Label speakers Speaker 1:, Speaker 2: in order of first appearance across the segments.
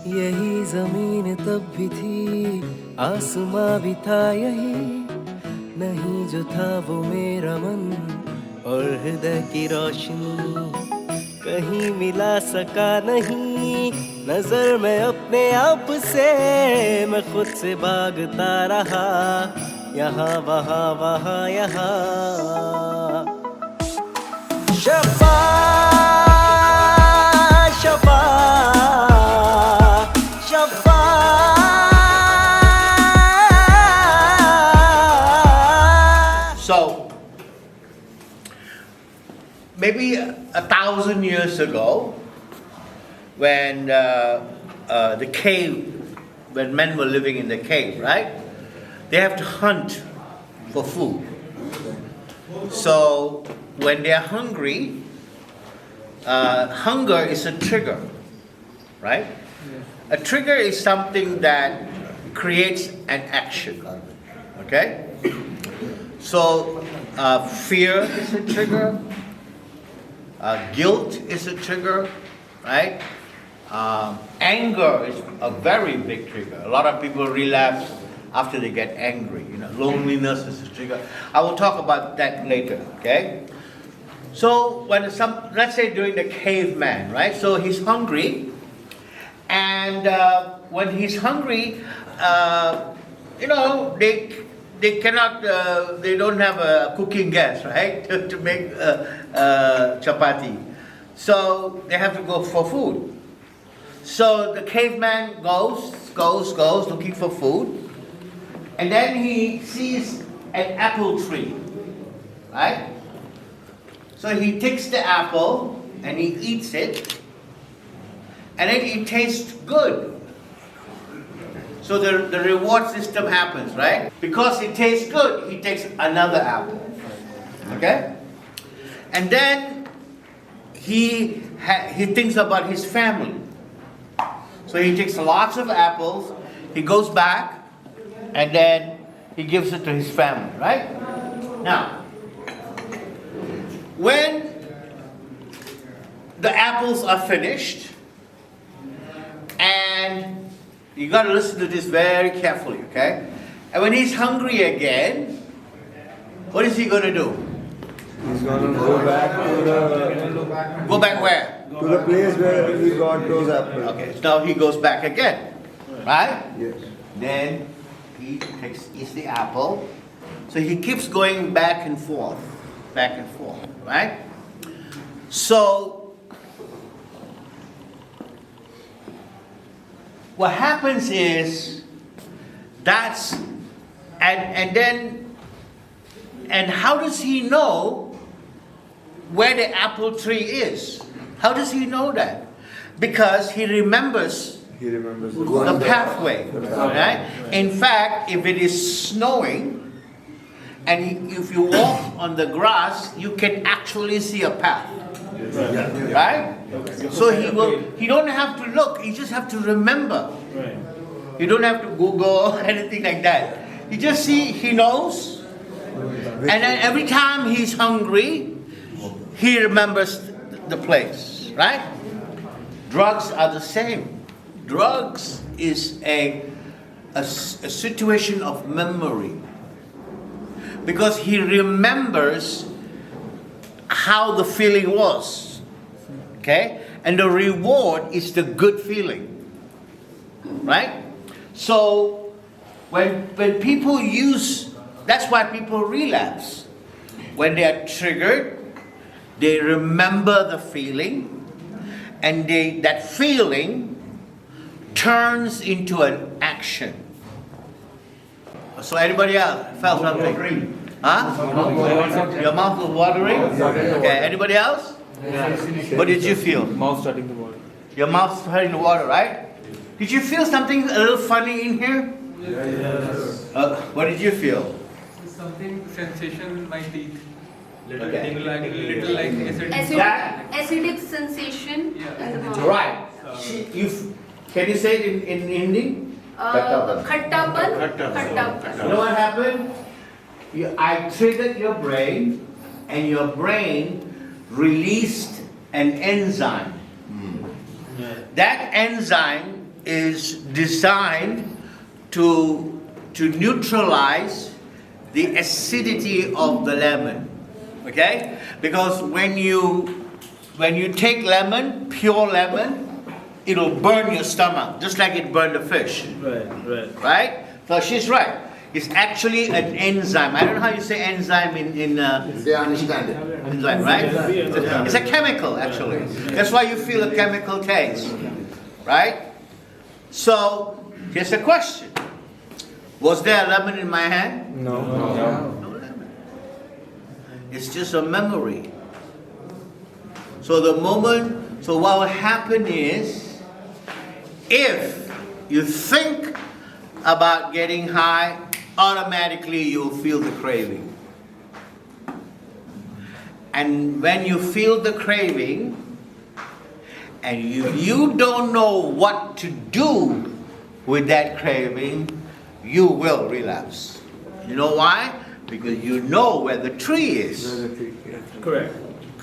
Speaker 1: यही जमीन तब भी थी, आसमां भी था यही, नहीं जो था वो मेरा मन और हृदय की रोशनी, कहीं मिला सका नहीं नजर में अपने आप से, मैं खुद से भागता रहा, यहाँ वहाँ वहाँ यहाँ। शफा शफा शफा,
Speaker 2: So, maybe 1,000 years ago, when the cave, when men were living in the cave, right? They have to hunt for food. So, when they are hungry, hunger is a trigger, right? A trigger is something that creates an action, okay? So, fear is a trigger, guilt is a trigger, right? Anger is a very big trigger. A lot of people relapse after they get angry. You know, loneliness is a trigger. I will talk about that later, okay? So, when let's say during the caveman, right? So he's hungry, and when he's hungry, you know, they cannot, they don't have a cooking gas, right, to make chapati. So they have to go for food. So the caveman goes looking for food, and then he sees an apple tree, right? So he takes the apple and he eats it, and then it tastes good. So the reward system happens, right? Because it tastes good, he takes another apple. Okay? And then he thinks about his family. So he takes lots of apples, he goes back, and then he gives it to his family, right? Now, when the apples are finished, and you got to listen to this very carefully, okay? And when he's hungry again, what is he going to do?
Speaker 3: He's going to go back to the...
Speaker 2: Go back where?
Speaker 3: To the place where he got those apples.
Speaker 2: Okay, so now he goes back again, right?
Speaker 3: Yes.
Speaker 2: Then he eats the apple. So he keeps going back and forth, right? So what happens is and how does he know where the apple tree is? How does he know that? Because he remembers the pathway, right? In fact, if it is snowing and if you walk on the grass, you can actually see a path, right? So he don't have to look, he just have to remember. You don't have to Google or anything like that. You just see, he knows, and then every time he's hungry, he remembers the place, right? Drugs are the same. Drugs is a situation of memory, because he remembers how the feeling was, okay? And the reward is the good feeling, right? So when people use, that's why people relapse. When they are triggered, they remember the feeling, and that feeling turns into an action. So anybody else felt something? Huh? Your mouth was watering? Okay, anybody else? What did you feel?
Speaker 4: Mouth starting to water.
Speaker 2: Your mouth starting to water, right? Did you feel something a little funny in here?
Speaker 4: Yes.
Speaker 2: What did you feel?
Speaker 4: Something sensation in my teeth. Little
Speaker 2: Okay.
Speaker 4: like acid.
Speaker 5: Acidic sensation
Speaker 4: Yeah.
Speaker 5: in the mouth.
Speaker 2: Right. Can you say it in Hindi?
Speaker 5: Khattapan.
Speaker 2: You know what happened? I triggered your brain, and your brain released an enzyme. That enzyme is designed to neutralize the acidity of the lemon. Okay? Because when you take lemon, pure lemon, it'll burn your stomach, just like it burned the fish.
Speaker 3: Right.
Speaker 2: Right? So she's right. It's actually an enzyme. I don't know how you say enzyme in
Speaker 6: They understand it.
Speaker 2: enzyme, right? It's a chemical, actually. That's why you feel a chemical taste. Right? So, here's a question. Was there a lemon in my hand?
Speaker 3: No.
Speaker 2: No lemon. It's just a memory. So what will happen is, if you think about getting high, automatically you'll feel the craving. And when you feel the craving, and you don't know what to do with that craving, you will relapse. You know why? Because you know where the tree is.
Speaker 3: Correct.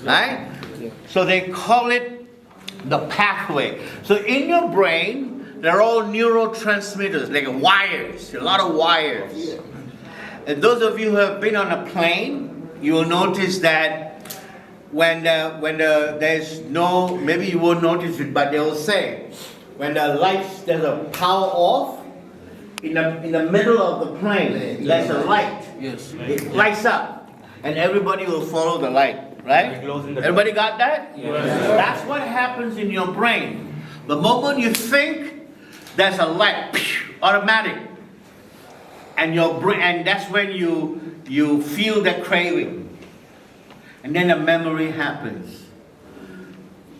Speaker 2: Right? So they call it the pathway. So in your brain, they're all neurotransmitters, like wires, a lot of wires. And those of you who have been on a plane, you will notice that when there's no, maybe you won't notice it, but they will say, when the lights, there's a power off, in the middle of the plane, there's a light.
Speaker 1: Yes.
Speaker 2: It lights up, and everybody will follow the light. Right? Everybody got that?
Speaker 3: Yes.
Speaker 2: That's what happens in your brain. The moment you think, there's a light, automatic. And your brain, and that's when you feel the craving. And then a memory happens.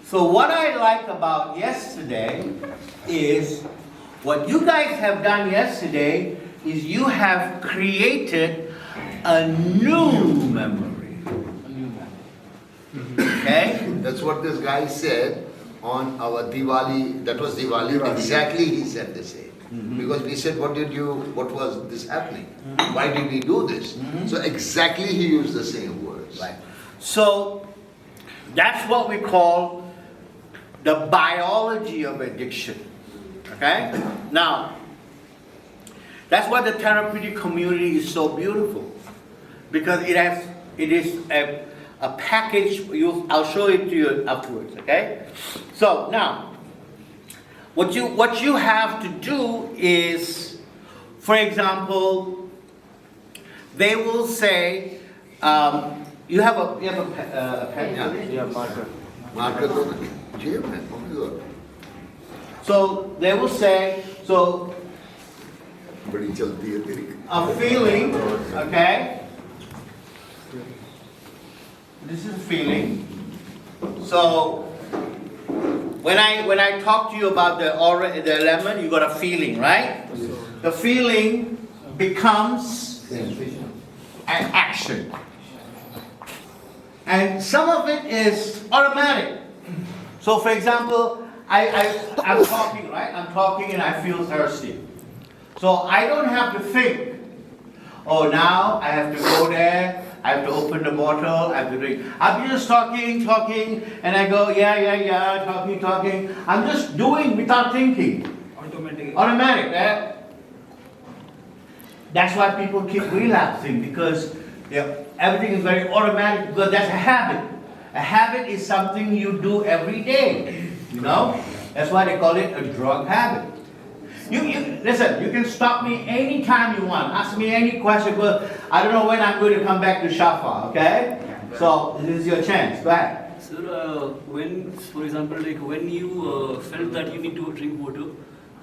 Speaker 2: So what I like about yesterday is, what you guys have done yesterday is you have created a new memory. Okay?
Speaker 6: That's what this guy said on our Diwali. That was Diwali. Exactly, he said the same. Because we said, what was this happening? Why did we do this? So exactly he used the same words.
Speaker 2: Right. So that's what we call the biology of addiction. Okay? Now, that's why the therapeutic community is so beautiful. Because it is a package. I'll show it to you afterwards. Okay? So now, what you have to do is, for example, they will say, you have a pen.
Speaker 3: Yeah, marker.
Speaker 6: Marker to the jail, man. Oh my God.
Speaker 2: So they will say, so
Speaker 6: बड़ी चलती है तेरी.
Speaker 2: a feeling, okay? This is a feeling. So when I talk to you about the lemon, you got a feeling, right? The feeling becomes an action. And some of it is automatic. So for example, I'm talking, right? I'm talking and I feel thirsty. So I don't have to think, oh, now I have to go there, I have to open the bottle, I have to drink. I'm just talking, and I go, yeah, talking. I'm just doing without thinking. Automatic, right? That's why people keep relapsing, because everything is very automatic, because that's a habit. A habit is something you do every day, you know? That's why they call it a drug habit. Listen, you can stop me anytime you want. Ask me any question, but I don't know when I'm going to come back to Shafa, okay? So, this is your chance. Go ahead.
Speaker 7: Sir, when, for example, like when you felt that you need to drink water,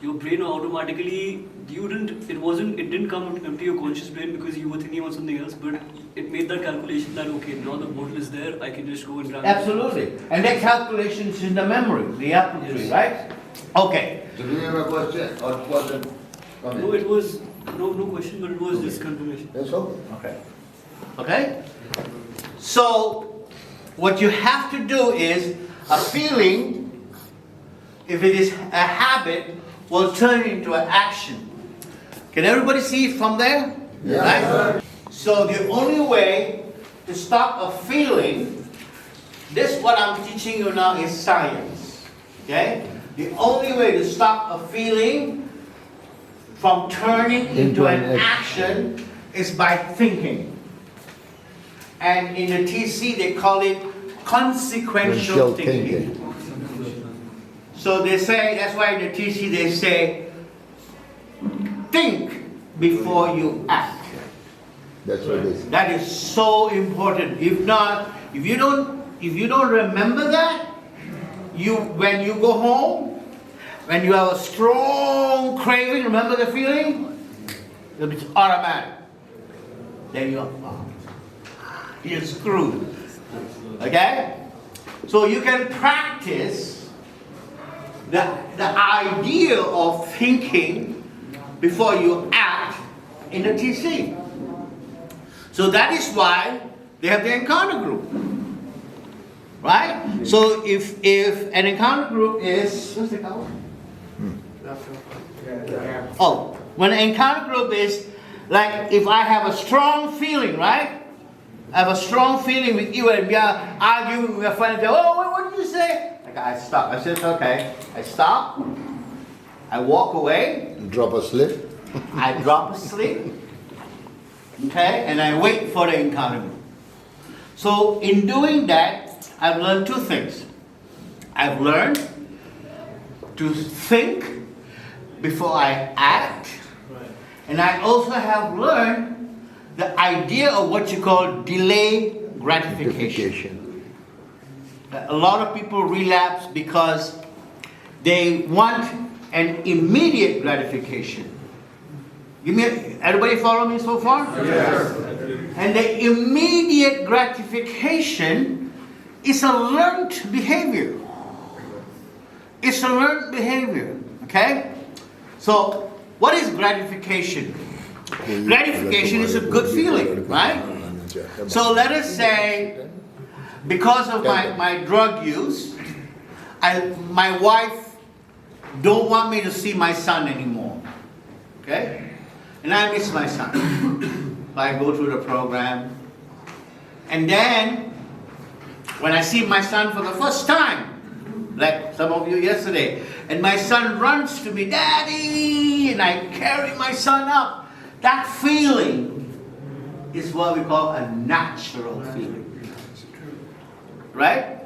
Speaker 7: your brain automatically, it didn't come into your conscious brain because you were thinking about something else, but it made that calculation that, okay, now the bottle is there, I can just go and grab it.
Speaker 2: Absolutely. And that calculation is in the memory, the apple tree, right? Okay.
Speaker 6: Do you have a question or wasn't?
Speaker 7: No, it was no question, but it was just confirmation.
Speaker 6: That's okay.
Speaker 2: Okay? So, what you have to do is, a feeling, if it is a habit, will turn into an action. Can everybody see it from there?
Speaker 6: Yeah.
Speaker 2: Right? So the only way to stop a feeling, this what I'm teaching you now is science. Okay? The only way to stop a feeling from turning into an action is by thinking. And in the TC they call it consequential thinking. So they say, that's why in the TC they say, think before you act.
Speaker 6: That's what it is.
Speaker 2: That is so important. If not, if you don't remember that, when you go home, when you have a strong craving, remember the feeling? It's automatic. Then you're screwed. Okay? So you can practice the idea of thinking before you act in the TC. So that is why they have the encounter group. Right? So if an encounter group is, what's it called? Oh, when an encounter group is, like if I have a strong feeling, right? I have a strong feeling with you and we are arguing with a friend and say, oh, what did you say? Like I stop. I said, okay. I stop. I walk away.
Speaker 6: Drop asleep.
Speaker 2: I drop asleep. Okay? And I wait for the encounter group. So in doing that, I've learned two things. I've learned to think before I act. And I also have learned the idea of what you call delay gratification. A lot of people relapse because they want an immediate gratification. Everybody follow me so far? Yes. And the immediate gratification is a learned behavior. It's a learned behavior. Okay? So, what is gratification? Gratification is a good feeling, right? So let us say, because of my drug use, my wife don't want me to see my son anymore. Okay? And I miss my son. I go through the program. And then, when I see my son for the first time, like some of you yesterday, and my son runs to me, Daddy, and I carry my son up. That feeling is what we call a natural feeling. Right?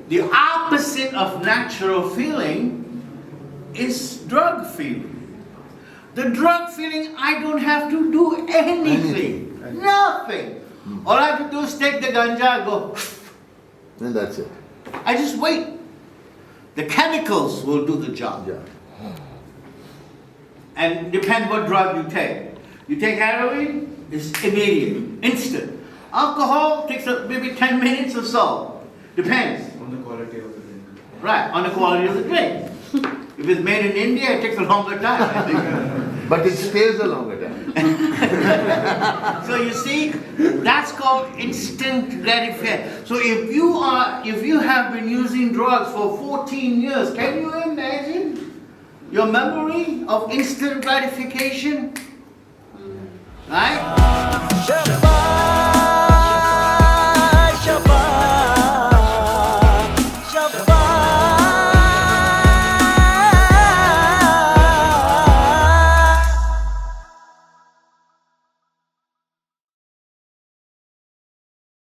Speaker 2: The opposite of natural feeling is drug feeling. The drug feeling, I don't have to do anything. Nothing. All I have to do is take the ganja, go,
Speaker 6: And that's it.
Speaker 2: I just wait. The chemicals will do the job.
Speaker 6: Yeah.
Speaker 2: And depends what drug you take. You take heroin, it's immediate, instant. Alcohol takes maybe 10 minutes or so. Depends.
Speaker 3: On the quality of the drink.
Speaker 2: Right, on the quality of the drink. If it's made in India, it takes a longer time, I think.
Speaker 6: But it stays a longer time.
Speaker 2: So you see, that's called instant gratification. So if you have been using drugs for 14 years, can you imagine your memory of instant gratification? Right?